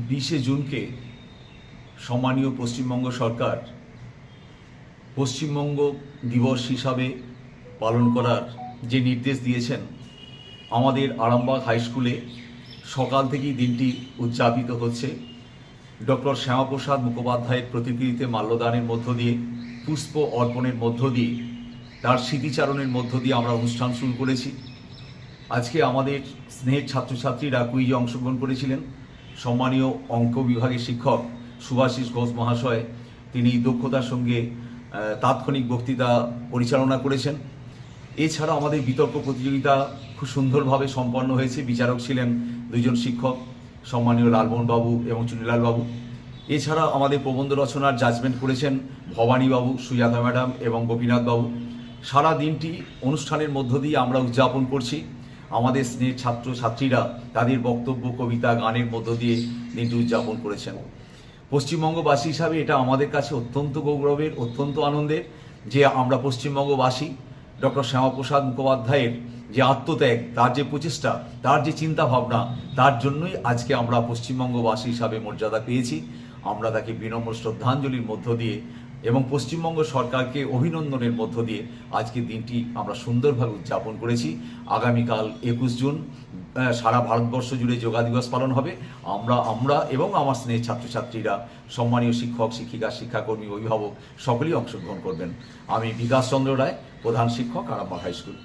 20শে জুনকে সম্মানীয় পশ্চিমবঙ্গ সরকার পশ্চিমবঙ্গ দিবস হিসাবে পালন করার যে নির্দেশ দিয়েছেন, আমাদের আরামবাগ হাই স্কুলে সকাল থেকেই দিনটি উদযাপিত হচ্ছে। ডক্টর শ্যামাপ্রসাদ মুখোপাধ্যায়ের প্রতিকৃতিতে মাল্যদানের মধ্য দিয়ে, পুষ্প অর্পণের মধ্য দিয়ে, তার স্মৃতিচারণের মধ্য দিয়ে আমরা অনুষ্ঠান শুরু করেছি। আজকে আমাদের স্নেহের ছাত্রছাত্রীরা কুইজে অংশগ্রহণ করেছিলেন। সম্মানীয় অঙ্ক বিভাগের শিক্ষক সুভাষিস ঘোষ মহাশয় তিনি দক্ষতার সঙ্গে তাৎক্ষণিক বক্তৃতা পরিচালনা করেছেন। এছাড়া আমাদের বিতর্ক প্রতিযোগিতা খুব সুন্দরভাবে সম্পন্ন হয়েছে। বিচারক ছিলেন দুজন শিক্ষক, সম্মানীয় লালমোহনবাবু এবং চুনিলালবাবু। এছাড়া আমাদের প্রবন্ধ রচনার জাজমেন্ট করেছেন ভবানীবাবু, সুজাতা ম্যাডাম এবং গোপীনাথবাবু। সারা দিনটি অনুষ্ঠানের মধ্য দিয়ে আমরা উদযাপন করছি। আমাদের স্নেহের ছাত্রছাত্রীরা তাদের বক্তব্য, কবিতা, গানের মধ্য দিয়ে দিনটি উদযাপন করেছেন। পশ্চিমবঙ্গবাসী হিসাবে এটা আমাদের কাছে অত্যন্ত গৌরবের, অত্যন্ত আনন্দের যে আমরা পশ্চিমবঙ্গবাসী ডক্টর শ্যামাপ্রসাদ মুখোপাধ্যায়ের যে আত্মত্যাগ, তার যে প্রচেষ্টা, তার যে চিন্তা ভাবনা, তার জন্যই আজকে আমরা পশ্চিমবঙ্গবাসী হিসাবে মর্যাদা পেয়েছি। আমরা তাকে বিনম্র শ্রদ্ধাঞ্জলির মধ্য দিয়ে এবং পশ্চিমবঙ্গ সরকারকে অভিনন্দনের মধ্য দিয়ে আজকের দিনটি আমরা সুন্দরভাবে উদযাপন করেছি। আগামীকাল 21 জুন সারা ভারতবর্ষ জুড়ে যোগা দিবস পালন হবে। আমরা এবং আমার স্নেহের ছাত্রছাত্রীরা, সম্মানীয় শিক্ষক, শিক্ষিকা, শিক্ষাকর্মী, অভিভাবক সকলেই অংশগ্রহণ করবেন। আমি বিকাশ চন্দ্র রায়, প্রধান শিক্ষক, আরামবাগ হাই স্কুল।